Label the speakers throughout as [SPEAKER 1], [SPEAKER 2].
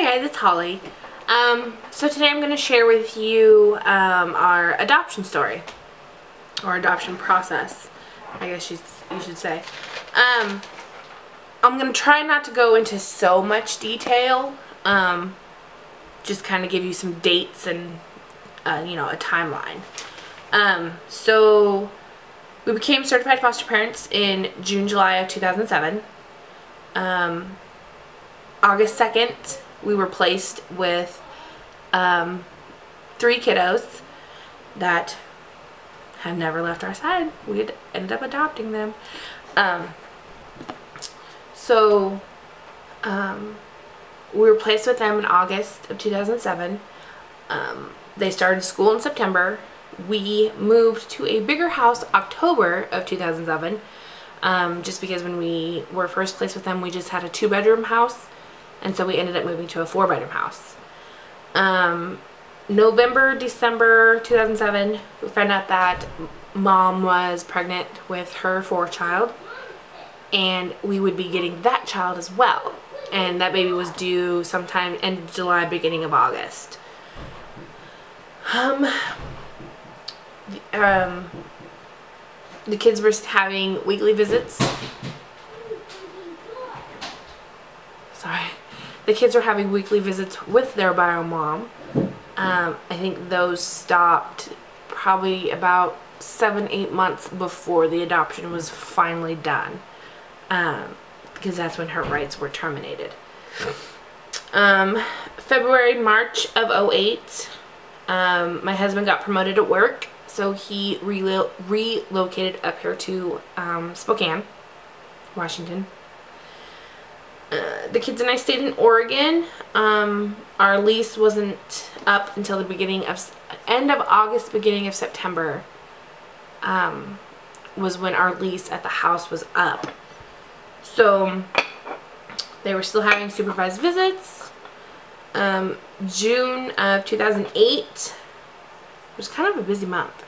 [SPEAKER 1] Hi guys, it's Holly. So today I'm going to share with you our adoption story, or adoption process, I guess you should say. I'm going to try not to go into so much detail, just kind of give you some dates and, you know, a timeline. So we became certified foster parents in June, July of 2007. August 2nd, we were placed with 3 kiddos that have never left our side. We had ended up adopting them. We were placed with them in August of 2007. They started school in September. We moved to a bigger house October of 2007, just because when we were first placed with them, we just had a 2-bedroom house, and so we ended up moving to a 4-bedroom house. November, December 2007, we found out that mom was pregnant with her 4th child, and we would be getting that child as well. And that baby was due sometime end of July, beginning of August. The kids were having weekly visits. Sorry. The kids were having weekly visits with their bio mom. I think those stopped probably about 7-8 months before the adoption was finally done, because that's when her rights were terminated. February, March of 2008, my husband got promoted at work, so he relocated up here to Spokane, Washington. The kids and I stayed in Oregon. Our lease wasn't up until the end of August, beginning of September, was when our lease at the house was up. So they were still having supervised visits. June of 2008 was kind of a busy month.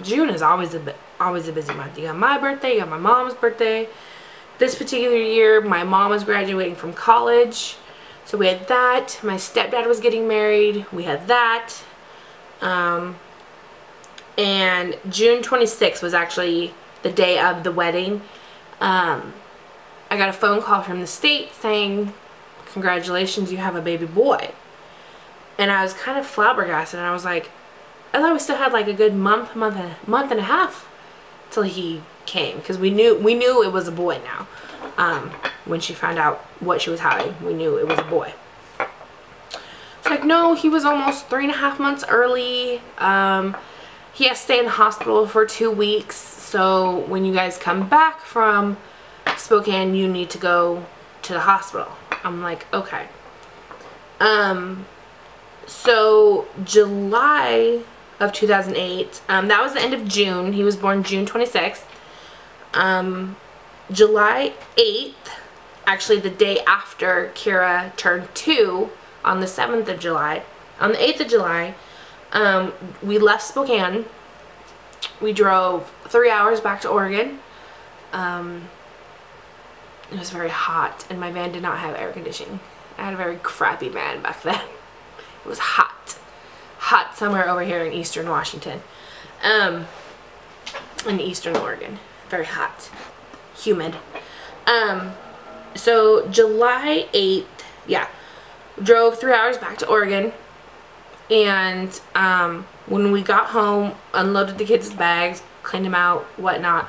[SPEAKER 1] June is always a busy month. You got my birthday, you got my mom's birthday. This particular year, my mom was graduating from college, so we had that. My stepdad was getting married. We had that. And June 26th was actually the day of the wedding. I got a phone call from the state saying, "Congratulations, you have a baby boy." And I was kind of flabbergasted, and I was like, I thought we still had like a good month and a half till he came, because we knew it was a boy now. When she found out what she was having, we knew it was a boy. She's like, no, he was almost 3.5 months early. He has to stay in the hospital for 2 weeks, so when you guys come back from Spokane, you need to go to the hospital. I'm like, okay. So July of 2008, that was the end of June. He was born June 26th. July 8th, actually the day after Kira turned 2, on the 7th of July, on the 8th of July, we left Spokane. We drove 3 hours back to Oregon. It was very hot, and my van did not have air conditioning. I had a very crappy van back then. It was hot. Hot somewhere over here in eastern Washington. In eastern Oregon. Very hot. Humid. So July 8th, yeah, drove 3 hours back to Oregon, and when we got home, unloaded the kids' bags, cleaned them out, whatnot,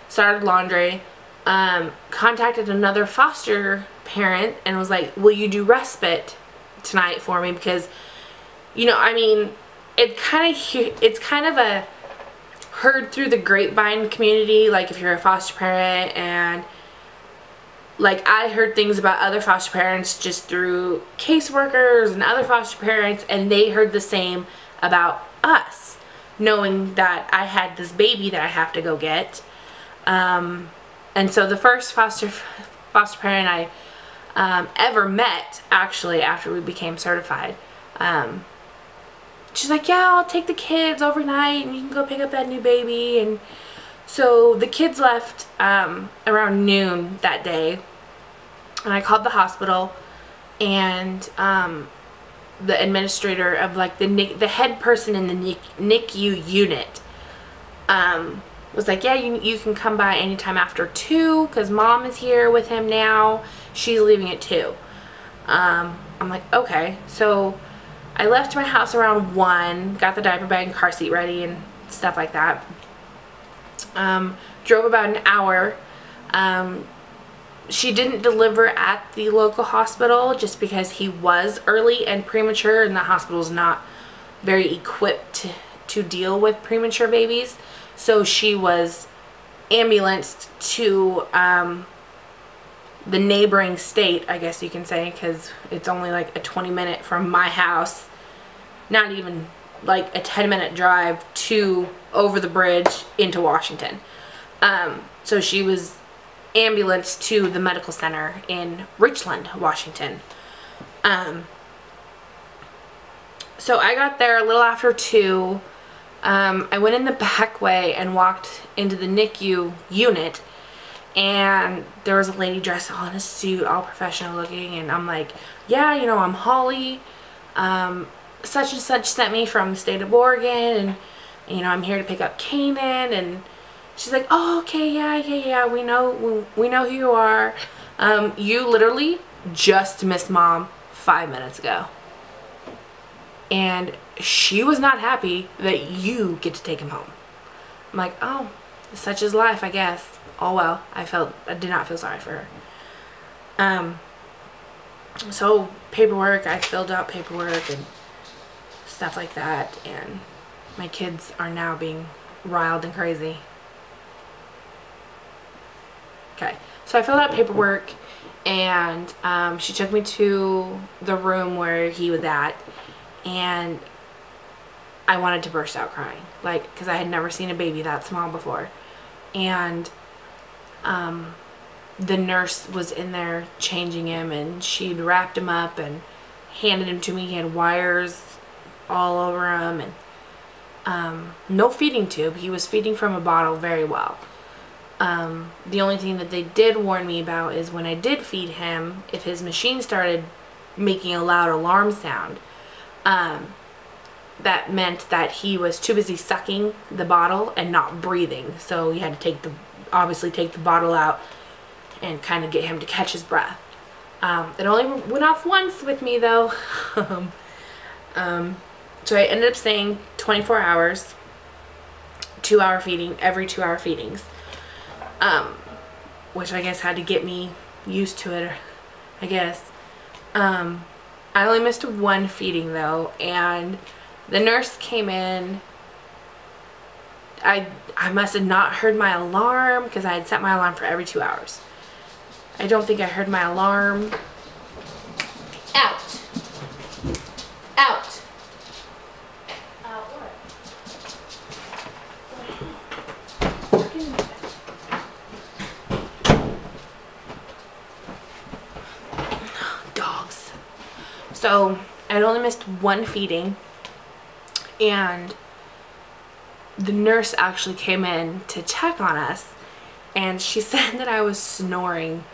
[SPEAKER 1] started laundry, contacted another foster parent and was like, will you do respite tonight for me? Because, you know, I mean, it's kind of a heard through the grapevine community, like if you're a foster parent, and like I heard things about other foster parents just through caseworkers and other foster parents, and they heard the same about us, knowing that I had this baby that I have to go get. And so the first foster parent I ever met, actually, after we became certified, she's like, yeah, I'll take the kids overnight and you can go pick up that new baby. And so the kids left around noon that day, and I called the hospital and the administrator of like the head person in the NICU unit was like, yeah, you can come by anytime after 2 because mom is here with him now. She's leaving at 2. I'm like, okay. So I left my house around 1, got the diaper bag and car seat ready and stuff like that. Drove about an hour. She didn't deliver at the local hospital just because he was early and premature, and the hospital's not very equipped to deal with premature babies. So she was ambulanced to the neighboring state, I guess you can say, because it's only like a 20-minute from my house, not even like a 10-minute drive to over the bridge into Washington. So she was ambulanced to the medical center in Richland, Washington. So I got there a little after 2. I went in the back way and walked into the NICU unit, and there was a lady dressed all in a suit, all professional looking, and I'm like, yeah, you know, I'm Holly, such and such sent me from the state of Oregon, and you know, I'm here to pick up Kanan. And she's like, oh, okay, yeah, we know who you are. You literally just missed mom 5 minutes ago. And she was not happy that you get to take him home. I'm like, oh, such is life, I guess. Oh well. I did not feel sorry for her. So paperwork, I filled out paperwork and stuff like that, and my kids are now being riled and crazy. Okay, so I filled out paperwork, and she took me to the room where he was at, and I wanted to burst out crying, like, because I had never seen a baby that small before. And the nurse was in there changing him, and she'd wrapped him up and handed him to me. He had wires all over him, and no feeding tube. He was feeding from a bottle very well. The only thing that they did warn me about is when I did feed him, if his machine started making a loud alarm sound, that meant that he was too busy sucking the bottle and not breathing. So you had to obviously take the bottle out and kind of get him to catch his breath. It only went off once with me though. So I ended up staying 24 hours, 2-hour feeding, every 2-hour feedings. Which I guess had to get me used to it, I guess. I only missed 1 feeding though, and the nurse came in. I must have not heard my alarm because I had set my alarm for every 2 hours. I don't think I heard my alarm. Out. Out. Dogs. So I'd only missed 1 feeding, and the nurse actually came in to check on us, and she said that I was snoring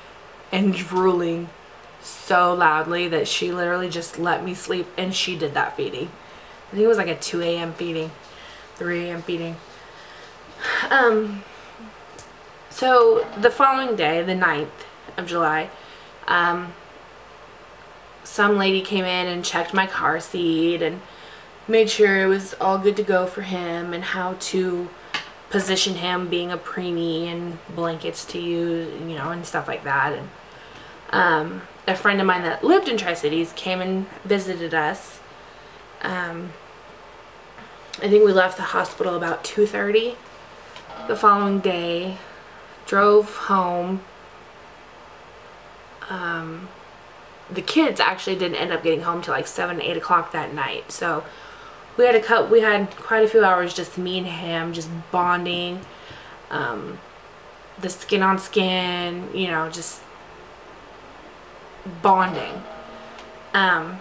[SPEAKER 1] and drooling so loudly that she literally just let me sleep, and she did that feeding. I think it was like a 2 a.m. feeding, 3 a.m. feeding. So the following day, the 9th of July, some lady came in and checked my car seat and made sure it was all good to go for him and how to position him being a preemie and blankets to use, you know, and stuff like that. And a friend of mine that lived in Tri-Cities came and visited us. I think we left the hospital about 2:30 the following day, drove home. The kids actually didn't end up getting home till like 7 to 8 o'clock that night. So we had quite a few hours just me and him, just bonding, the skin on skin, you know, just bonding. And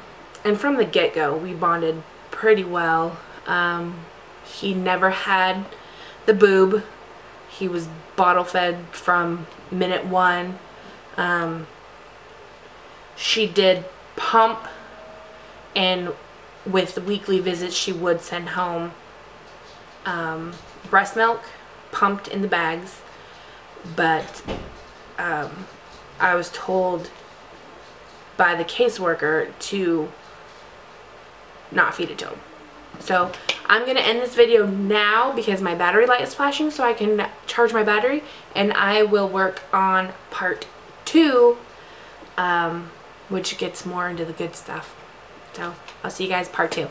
[SPEAKER 1] from the get-go, we bonded pretty well. He never had the boob. He was bottle fed from minute 1. She did pump, and with the weekly visits she would send home breast milk pumped in the bags, but I was told by the caseworker to not feed it to him. So I'm going to end this video now because my battery light is flashing, so I can charge my battery, and I will work on part 2, which gets more into the good stuff. So I'll see you guys part 2.